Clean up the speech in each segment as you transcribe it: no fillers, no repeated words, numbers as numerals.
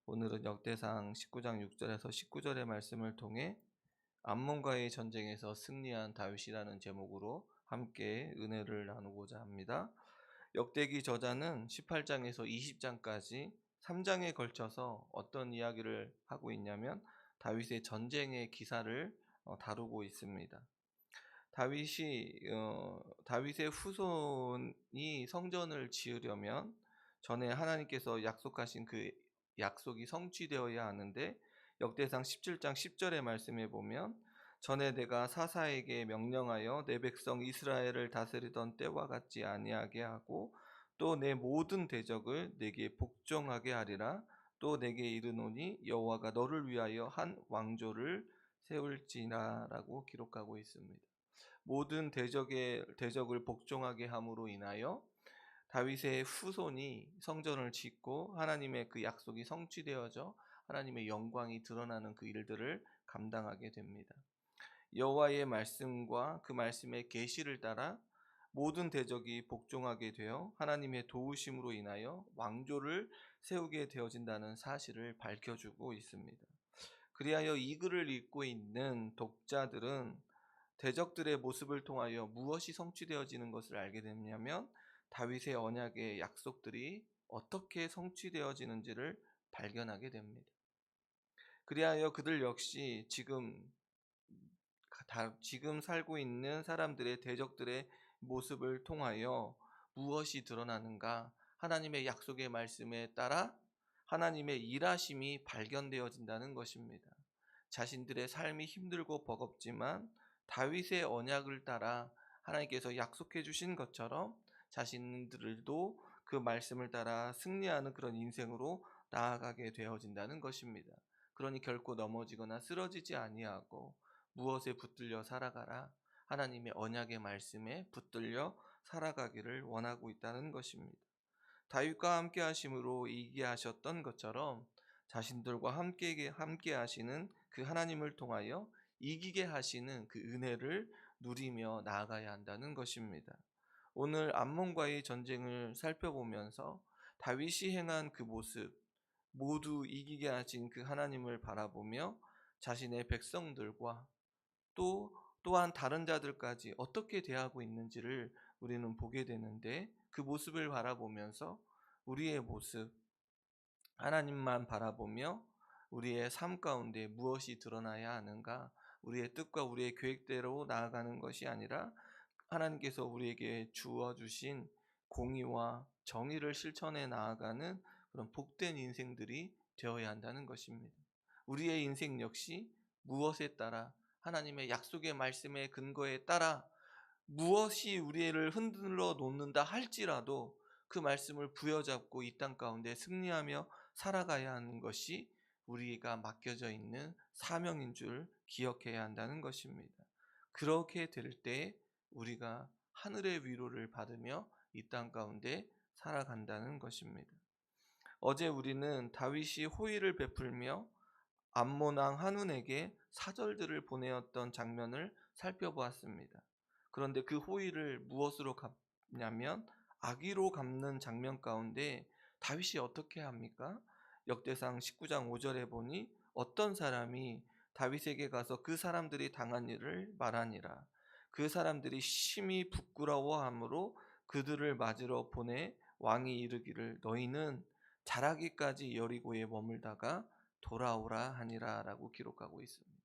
오늘은 역대상 19장 6절에서 19절의 말씀을 통해 암몬과의 전쟁에서 승리한 다윗이라는 제목으로 함께 은혜를 나누고자 합니다. 역대기 저자는 18장에서 20장까지 3장에 걸쳐서 어떤 이야기를 하고 있냐면 다윗의 전쟁의 기사를 다루고 있습니다. 다윗의 후손이 성전을 지으려면 전에 하나님께서 약속하신 그 약속이 성취되어야 하는데, 역대상 17장 10절의 말씀에 보면 전에 내가 사사에게 명령하여 내 백성 이스라엘을 다스리던 때와 같지 아니하게 하고 또 내 모든 대적을 내게 복종하게 하리라. 또 내게 이르노니 여호와가 너를 위하여 한 왕조를 세울지나라고 기록하고 있습니다. 모든 대적을 복종하게 함으로 인하여 다윗의 후손이 성전을 짓고 하나님의 그 약속이 성취되어져 하나님의 영광이 드러나는 그 일들을 감당하게 됩니다. 여호와의 말씀과 그 말씀의 계시를 따라 모든 대적이 복종하게 되어 하나님의 도우심으로 인하여 왕조를 세우게 되어진다는 사실을 밝혀주고 있습니다. 그리하여 이 글을 읽고 있는 독자들은 대적들의 모습을 통하여 무엇이 성취되어지는 것을 알게 되냐면 다윗의 언약의 약속들이 어떻게 성취되어지는지를 발견하게 됩니다. 그리하여 그들 역시 지금 살고 있는 사람들의 대적들의 모습을 통하여 무엇이 드러나는가? 하나님의 약속의 말씀에 따라 하나님의 일하심이 발견되어진다는 것입니다. 자신들의 삶이 힘들고 버겁지만 다윗의 언약을 따라 하나님께서 약속해 주신 것처럼 자신들도 그 말씀을 따라 승리하는 그런 인생으로 나아가게 되어진다는 것입니다. 그러니 결코 넘어지거나 쓰러지지 아니하고 무엇에 붙들려 살아가라, 하나님의 언약의 말씀에 붙들려 살아가기를 원하고 있다는 것입니다. 다윗과 함께 하심으로 이기게 하셨던 것처럼 자신들과 함께 하시는 그 하나님을 통하여 이기게 하시는 그 은혜를 누리며 나아가야 한다는 것입니다. 오늘 암몬과의 전쟁을 살펴보면서 다윗이 행한 그 모습, 모두 이기게 하신 그 하나님을 바라보며 자신의 백성들과 또한 다른 자들까지 어떻게 대하고 있는지를 우리는 보게 되는데, 그 모습을 바라보면서 우리의 모습, 하나님만 바라보며 우리의 삶 가운데 무엇이 드러나야 하는가, 우리의 뜻과 우리의 계획대로 나아가는 것이 아니라 하나님께서 우리에게 주어주신 공의와 정의를 실천해 나아가는 그런 복된 인생들이 되어야 한다는 것입니다. 우리의 인생 역시 무엇에 따라, 하나님의 약속의 말씀의 근거에 따라 무엇이 우리를 흔들어 놓는다 할지라도 그 말씀을 부여잡고 이 땅 가운데 승리하며 살아가야 하는 것이 우리가 맡겨져 있는 사명인 줄 기억해야 한다는 것입니다. 그렇게 될 때 우리가 하늘의 위로를 받으며 이 땅 가운데 살아간다는 것입니다. 어제 우리는 다윗이 호의를 베풀며 암몬 왕 한운에게 사절들을 보내었던 장면을 살펴보았습니다. 그런데 그 호의를 무엇으로 갚냐면 악의로 갚는 장면 가운데 다윗이 어떻게 합니까? 역대상 19장 5절에 보니 어떤 사람이 다윗에게 가서 그 사람들이 당한 일을 말하니라. 그 사람들이 심히 부끄러워함으로 그들을 맞으러 보내 왕이 이르기를 너희는 자라기까지 여리고에 머물다가 돌아오라 하니라 라고 기록하고 있습니다.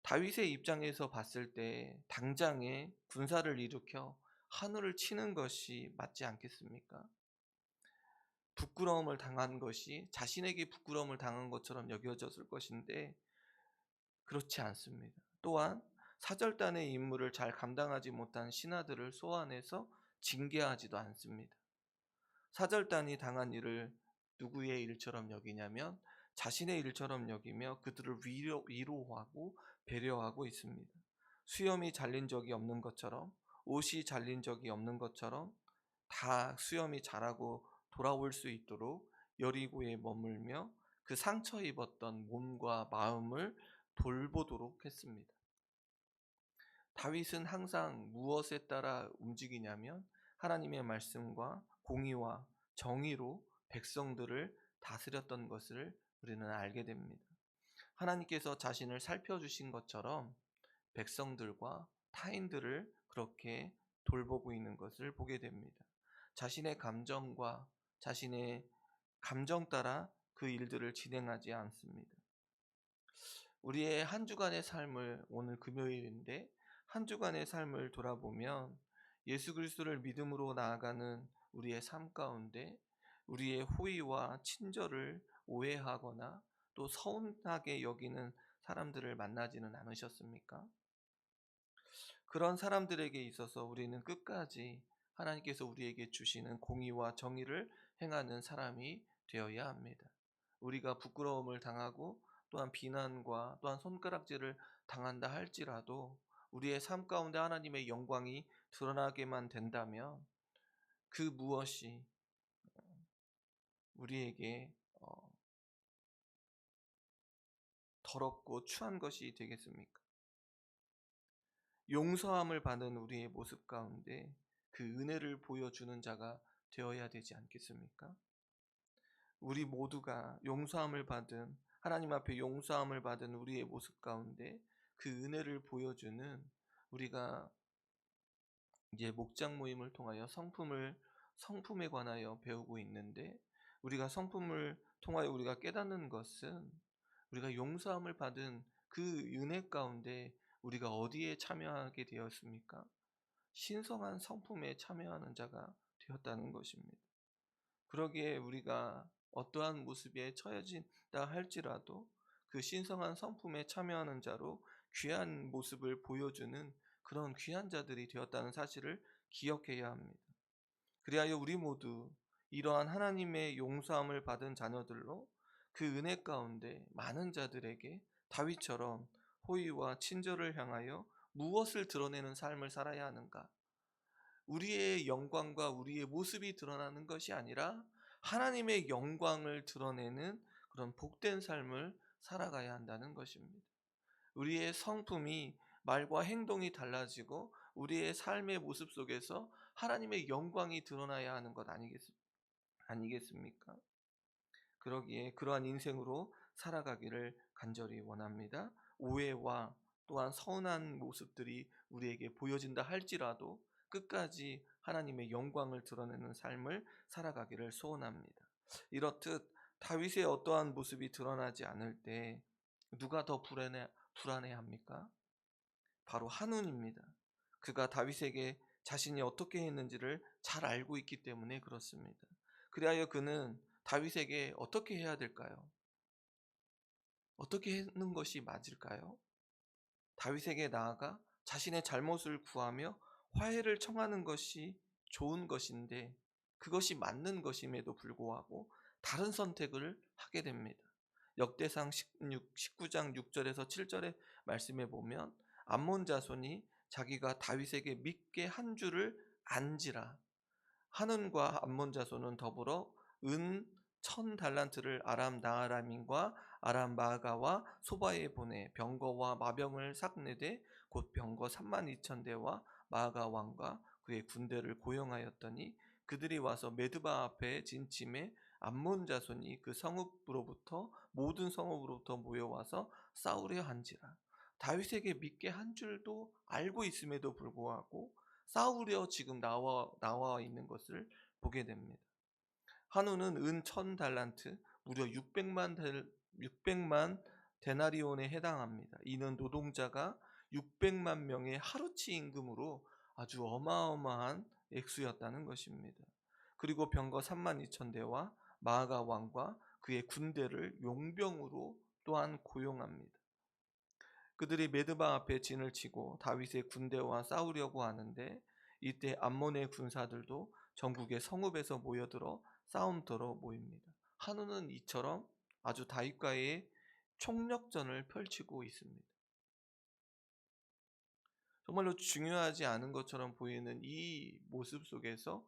다윗의 입장에서 봤을 때 당장에 군사를 일으켜 하늘을 치는 것이 맞지 않겠습니까? 부끄러움을 당한 것이 자신에게 부끄러움을 당한 것처럼 여겨졌을 것인데 그렇지 않습니다. 또한 사절단의 임무를 잘 감당하지 못한 신하들을 소환해서 징계하지도 않습니다. 사절단이 당한 일을 누구의 일처럼 여기냐면 자신의 일처럼 여기며 그들을 위로하고 배려하고 있습니다. 수염이 잘린 적이 없는 것처럼, 옷이 잘린 적이 없는 것처럼 다 수염이 자라고 돌아올 수 있도록 여리고에 머물며 그 상처 입었던 몸과 마음을 돌보도록 했습니다. 다윗은 항상 무엇에 따라 움직이냐면 하나님의 말씀과 공의와 정의로 백성들을 다스렸던 것을 우리는 알게 됩니다. 하나님께서 자신을 살펴주신 것처럼 백성들과 타인들을 그렇게 돌보고 있는 것을 보게 됩니다. 자신의 감정과 자신의 감정 따라 그 일들을 진행하지 않습니다. 우리의 한 주간의 삶을, 오늘 금요일인데 한 주간의 삶을 돌아보면 예수 그리스도를 믿음으로 나아가는 우리의 삶 가운데 우리의 호의와 친절을 오해하거나 또 서운하게 여기는 사람들을 만나지는 않으셨습니까? 그런 사람들에게 있어서 우리는 끝까지 하나님께서 우리에게 주시는 공의와 정의를 행하는 사람이 되어야 합니다. 우리가 부끄러움을 당하고 또한 비난과 또한 손가락질을 당한다 할지라도 우리의 삶 가운데 하나님의 영광이 드러나게만 된다면 그 무엇이 우리에게 더럽고 추한 것이 되겠습니까? 용서함을 받는 우리의 모습 가운데 그 은혜를 보여주는 자가 되어야 되지 않겠습니까? 우리 모두가 용서함을 받은, 하나님 앞에 용서함을 받은 우리의 모습 가운데 그 은혜를 보여주는, 우리가 이제 목장 모임을 통하여 성품에 관하여 배우고 있는데, 우리가 성품을 통하여 우리가 깨닫는 것은 우리가 용서함을 받은 그 은혜 가운데 우리가 어디에 참여하게 되었습니까? 신성한 성품에 참여하는 자가 되었다는 것입니다. 그러기에 우리가 어떠한 모습에 처해진다 할지라도 그 신성한 성품에 참여하는 자로 귀한 모습을 보여주는 그런 귀한 자들이 되었다는 사실을 기억해야 합니다. 그리하여 우리 모두 이러한 하나님의 용서함을 받은 자녀들로 그 은혜 가운데 많은 자들에게 다윗처럼 호의와 친절을 향하여 무엇을 드러내는 삶을 살아야 하는가? 우리의 영광과 우리의 모습이 드러나는 것이 아니라 하나님의 영광을 드러내는 그런 복된 삶을 살아가야 한다는 것입니다. 우리의 성품이, 말과 행동이 달라지고 우리의 삶의 모습 속에서 하나님의 영광이 드러나야 하는 것 아니겠습니까? 그러기에 그러한 인생으로 살아가기를 간절히 원합니다. 오해와 또한 서운한 모습들이 우리에게 보여진다 할지라도 끝까지 하나님의 영광을 드러내는 삶을 살아가기를 소원합니다. 이렇듯 다윗의 어떠한 모습이 드러나지 않을 때 누가 더 불안해합니까? 바로 한운입니다. 그가 다윗에게 자신이 어떻게 했는지를 잘 알고 있기 때문에 그렇습니다. 그리하여 그는 다윗에게 어떻게 해야 될까요? 어떻게 하는 것이 맞을까요? 다윗에게 나아가 자신의 잘못을 구하며 화해를 청하는 것이 좋은 것인데 그것이 맞는 것임에도 불구하고 다른 선택을 하게 됩니다. 역대상 19장 6절에서 7절의 말씀에 보면 암몬 자손이 자기가 다윗에게 믿게 한 줄을 안지라, 한은과 암몬 자손은 더불어 은 1000달란트를 아람 나아람인과 아람 마아가와 소바에 보내 병거와 마병을 삭내되 곧 병거 32,000대와 마아가 왕과 그의 군대를 고용하였더니 그들이 와서 메드바 앞에 진침에 암몬 자손이 그 성읍으로부터 모든 성읍으로부터 모여와서 싸우려 한지라. 다윗에게 믿게 한 줄도 알고 있음에도 불구하고 싸우려 지금 나와 있는 것을 보게 됩니다. 한우는 은 1000달란트, 무려 600만 데나리온에 해당합니다. 이는 노동자가 600만 명의 하루치 임금으로 아주 어마어마한 액수였다는 것입니다. 그리고 병거 32,000대와 마아가 왕과 그의 군대를 용병으로 또한 고용합니다. 그들이 메드바 앞에 진을 치고 다윗의 군대와 싸우려고 하는데 이때 암몬의 군사들도 전국의 성읍에서 모여들어 싸움터로 모입니다. 한우는 이처럼 아주 다윗과의 총력전을 펼치고 있습니다. 정말로 중요하지 않은 것처럼 보이는 이 모습 속에서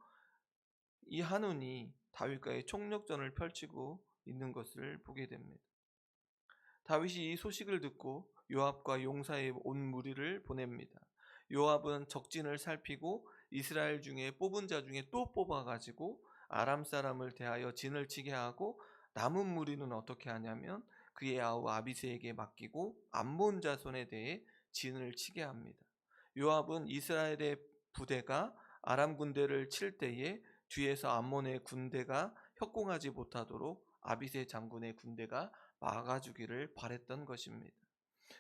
이 한운이 다윗과의 총력전을 펼치고 있는 것을 보게 됩니다. 다윗이 이 소식을 듣고 요압과 용사의 온 무리를 보냅니다. 요압은 적진을 살피고 이스라엘 중에 뽑은 자 중에 또 뽑아가지고 아람 사람을 대하여 진을 치게 하고 남은 무리는 어떻게 하냐면 그의 아우 아비새에게 맡기고 암몬 자손에 대해 진을 치게 합니다. 요압은 이스라엘의 부대가 아람 군대를 칠 때에 뒤에서 암몬의 군대가 협공하지 못하도록 아비새 장군의 군대가 막아주기를 바랬던 것입니다.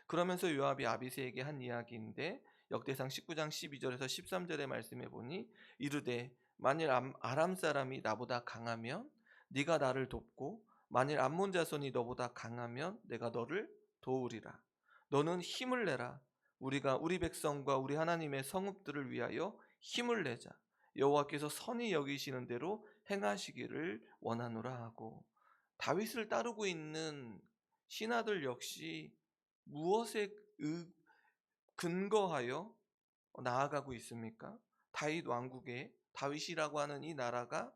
그러면서 요압이 아비새에게 한 이야기인데 역대상 19장 12절에서 13절의 말씀에 보니 이르되 만일 아람 사람이 나보다 강하면 네가 나를 돕고 만일 암몬 자손이 너보다 강하면 내가 너를 도우리라. 너는 힘을 내라. 우리가 우리 백성과 우리 하나님의 성읍들을 위하여 힘을 내자. 여호와께서 선히 여기시는 대로 행하시기를 원하노라 하고, 다윗을 따르고 있는 신하들 역시 무엇에 근거하여 나아가고 있습니까? 다윗 왕국에 다윗이라고 하는 이 나라가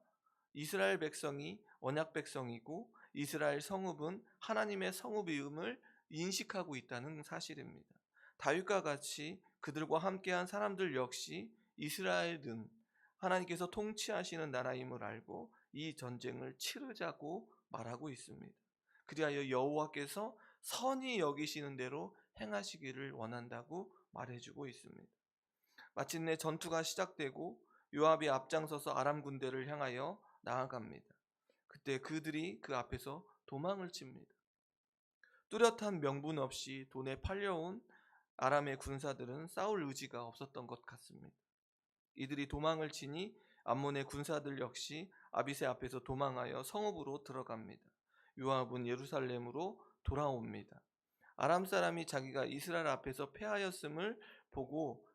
이스라엘 백성이 언약 백성이고 이스라엘 성읍은 하나님의 성읍임을 인식하고 있다는 사실입니다. 다윗과 같이 그들과 함께한 사람들 역시 이스라엘은 하나님께서 통치하시는 나라임을 알고 이 전쟁을 치르자고 말하고 있습니다. 그리하여 여호와께서 선히 여기시는 대로 행하시기를 원한다고 말해주고 있습니다. 마침내 전투가 시작되고 요압이 앞장서서 아람 군대를 향하여 나아갑니다. 그때 그들이 그 앞에서 도망을 칩니다. 뚜렷한 명분 없이 돈에 팔려온 아람의 군사들은 싸울 의지가 없었던 것 같습니다. 이들이 도망을 치니 암몬의 군사들 역시 아비새 앞에서 도망하여 성읍으로 들어갑니다. 요압은 예루살렘으로 돌아옵니다. 아람 사람이 자기가 이스라엘 앞에서 패하였음을 보고,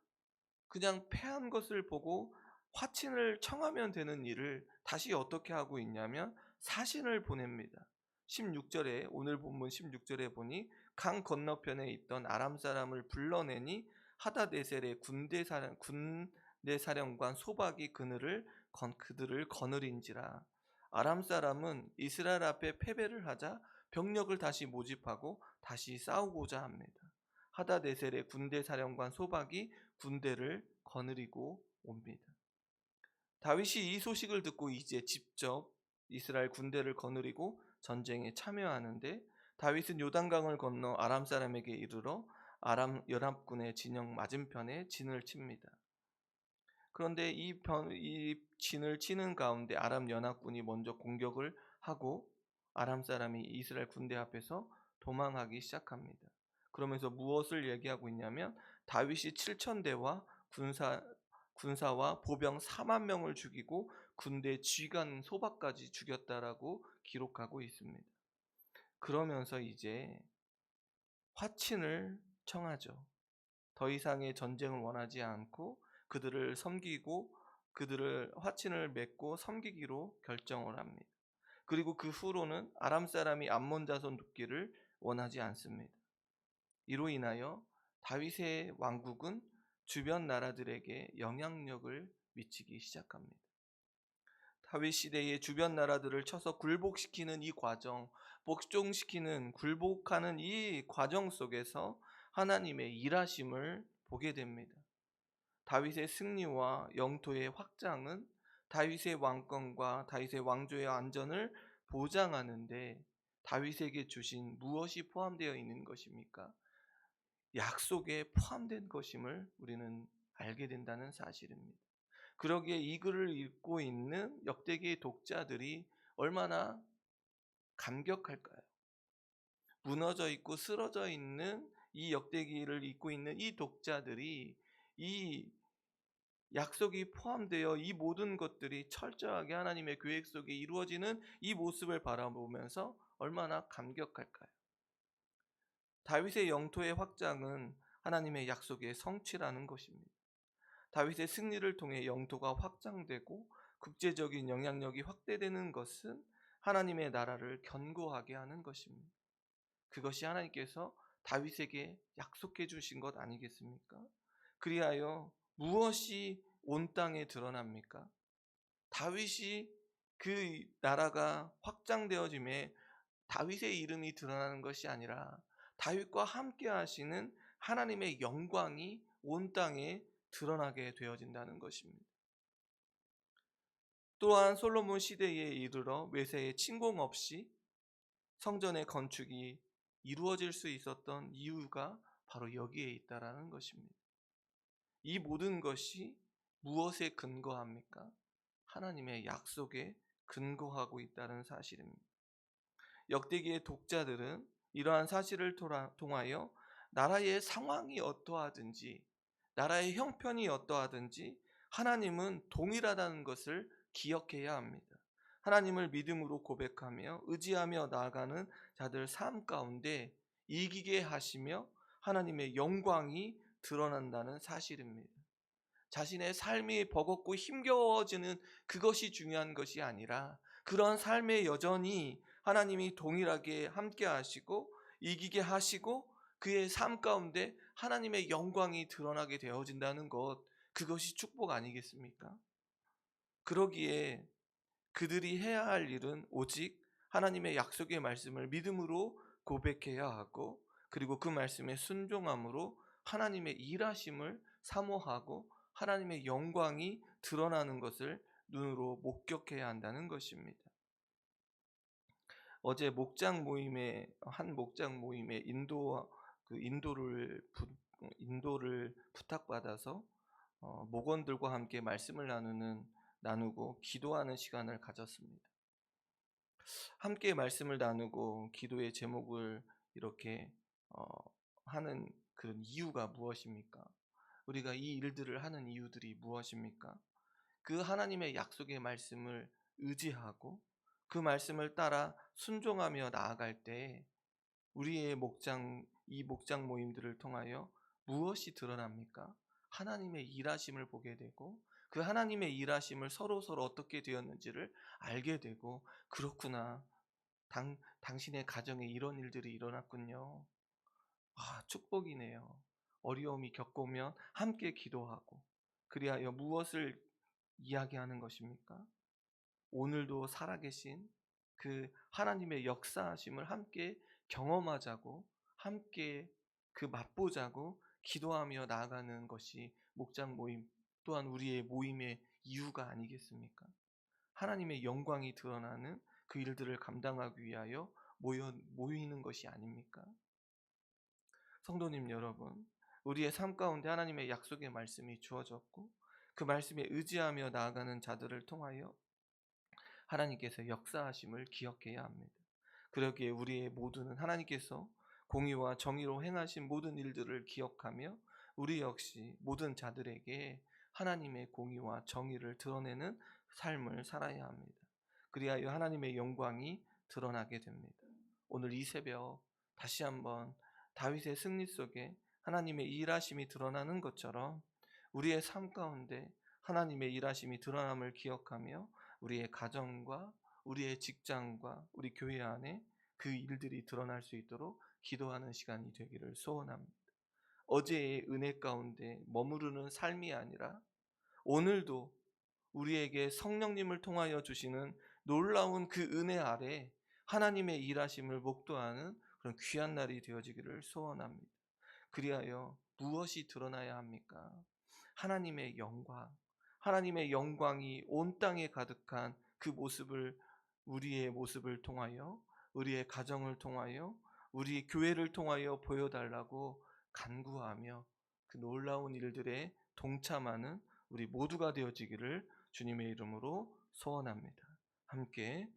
그냥 패한 것을 보고 화친을 청하면 되는 일을 다시 어떻게 하고 있냐면 사신을 보냅니다. 16절에, 오늘 본문 16절에 보니 강 건너편에 있던 아람 사람을 불러내니 하다데셀의 군대 사령관 소박이 그들을 거느린지라. 아람 사람은 이스라엘 앞에 패배를 하자 병력을 다시 모집하고 다시 싸우고자 합니다. 하다데셀의 군대 사령관 소박이 군대를 거느리고 옵니다. 다윗이 이 소식을 듣고 이제 직접 이스라엘 군대를 거느리고 전쟁에 참여하는데, 다윗은 요단강을 건너 아람 사람에게 이르러 아람 연합군의 진영 맞은편에 진을 칩니다. 그런데 이 진을 치는 가운데 아람 연합군이 먼저 공격을 하고 아람 사람이 이스라엘 군대 앞에서 도망하기 시작합니다. 그러면서 무엇을 얘기하고 있냐면 다윗이 7,000대와 군사와 보병 4만 명을 죽이고 군대 지휘관 소박까지 죽였다라고 기록하고 있습니다. 그러면서 이제 화친을 청하죠. 더 이상의 전쟁을 원하지 않고 그들을 섬기고 그들을 화친을 맺고 섬기기로 결정을 합니다. 그리고 그 후로는 아람 사람이 암몬 자손 돕기를 원하지 않습니다. 이로 인하여 다윗의 왕국은 주변 나라들에게 영향력을 미치기 시작합니다. 다윗 시대의 주변 나라들을 쳐서 굴복시키는 이 과정, 굴복하는 이 과정 속에서 하나님의 일하심을 보게 됩니다. 다윗의 승리와 영토의 확장은 다윗의 왕권과 다윗의 왕조의 안전을 보장하는데 다윗에게 주신 무엇이 포함되어 있는 것입니까? 약속에 포함된 것임을 우리는 알게 된다는 사실입니다. 그러기에 이 글을 읽고 있는 역대기의 독자들이 얼마나 감격할까요? 무너져 있고 쓰러져 있는 이 역대기를 읽고 있는 이 독자들이 이 약속이 포함되어 이 모든 것들이 철저하게 하나님의 계획 속에 이루어지는 이 모습을 바라보면서 얼마나 감격할까요? 다윗의 영토의 확장은 하나님의 약속의 성취라는 것입니다. 다윗의 승리를 통해 영토가 확장되고 국제적인 영향력이 확대되는 것은 하나님의 나라를 견고하게 하는 것입니다. 그것이 하나님께서 다윗에게 약속해 주신 것 아니겠습니까? 그리하여 무엇이 온 땅에 드러납니까? 다윗이 그 나라가 확장되어짐에 다윗의 이름이 드러나는 것이 아니라 다윗과 함께 하시는 하나님의 영광이 온 땅에 드러나게 되어진다는 것입니다. 또한 솔로몬 시대에 이르러 외세의 침공 없이 성전의 건축이 이루어질 수 있었던 이유가 바로 여기에 있다라는 것입니다. 이 모든 것이 무엇에 근거합니까? 하나님의 약속에 근거하고 있다는 사실입니다. 역대기의 독자들은 이러한 사실을 통하여 나라의 상황이 어떠하든지, 나라의 형편이 어떠하든지 하나님은 동일하다는 것을 기억해야 합니다. 하나님을 믿음으로 고백하며 의지하며 나아가는 자들 삶 가운데 이기게 하시며 하나님의 영광이 드러난다는 사실입니다. 자신의 삶이 버겁고 힘겨워지는 그것이 중요한 것이 아니라, 그런 삶에 여전히 하나님이 동일하게 함께 하시고 이기게 하시고 그의 삶 가운데 하나님의 영광이 드러나게 되어진다는 것, 그것이 축복 아니겠습니까? 그러기에 그들이 해야 할 일은 오직 하나님의 약속의 말씀을 믿음으로 고백해야 하고, 그리고 그 말씀에 순종함으로 하나님의 일하심을 사모하고 하나님의 영광이 드러나는 것을 눈으로 목격해야 한다는 것입니다. 어제 한 목장 모임에 인도를 부탁받아서 목원들과 함께 말씀을 나누고 기도하는 시간을 가졌습니다. 함께 말씀을 나누고 기도의 제목을 이렇게 어, 하는 그런 이유가 무엇입니까? 우리가 이 일들을 하는 이유들이 무엇입니까? 그 하나님의 약속의 말씀을 의지하고 그 말씀을 따라 순종하며 나아갈 때 이 목장 모임들을 통하여 무엇이 드러납니까? 하나님의 일하심을 보게 되고, 그 하나님의 일하심을 서로 어떻게 되었는지를 알게 되고, 그렇구나, 당신의 가정에 이런 일들이 일어났군요. 축복이네요. 어려움이 겪으면 함께 기도하고, 그리하여 무엇을 이야기하는 것입니까? 오늘도 살아계신 그 하나님의 역사하심을 함께 경험하자고, 함께 그 맛보자고 기도하며 나아가는 것이 목장 모임, 또한 우리의 모임의 이유가 아니겠습니까? 하나님의 영광이 드러나는 그 일들을 감당하기 위하여 모이는 것이 아닙니까? 성도님 여러분, 우리의 삶 가운데 하나님의 약속의 말씀이 주어졌고 그 말씀에 의지하며 나아가는 자들을 통하여 하나님께서 역사하심을 기억해야 합니다. 그러기에 우리의 모두는 하나님께서 공의와 정의로 행하신 모든 일들을 기억하며 우리 역시 모든 자들에게 하나님의 공의와 정의를 드러내는 삶을 살아야 합니다. 그리하여 하나님의 영광이 드러나게 됩니다. 오늘 이 새벽 다시 한번 다윗의 승리 속에 하나님의 일하심이 드러나는 것처럼 우리의 삶 가운데 하나님의 일하심이 드러남을 기억하며 우리의 가정과 우리의 직장과 우리 교회 안에 그 일들이 드러날 수 있도록 기도하는 시간이 되기를 소원합니다. 어제의 은혜 가운데 머무르는 삶이 아니라 오늘도 우리에게 성령님을 통하여 주시는 놀라운 그 은혜 아래 하나님의 일하심을 목도하는 그런 귀한 날이 되어지기를 소원합니다. 그리하여 무엇이 드러나야 합니까? 하나님의 영광, 하나님의 영광이 온 땅에 가득한 그 모습을, 우리의 모습을 통하여, 우리의 가정을 통하여, 우리 교회를 통하여 보여달라고 간구하며 그 놀라운 일들에 동참하는 우리 모두가 되어지기를 주님의 이름으로 소원합니다. 함께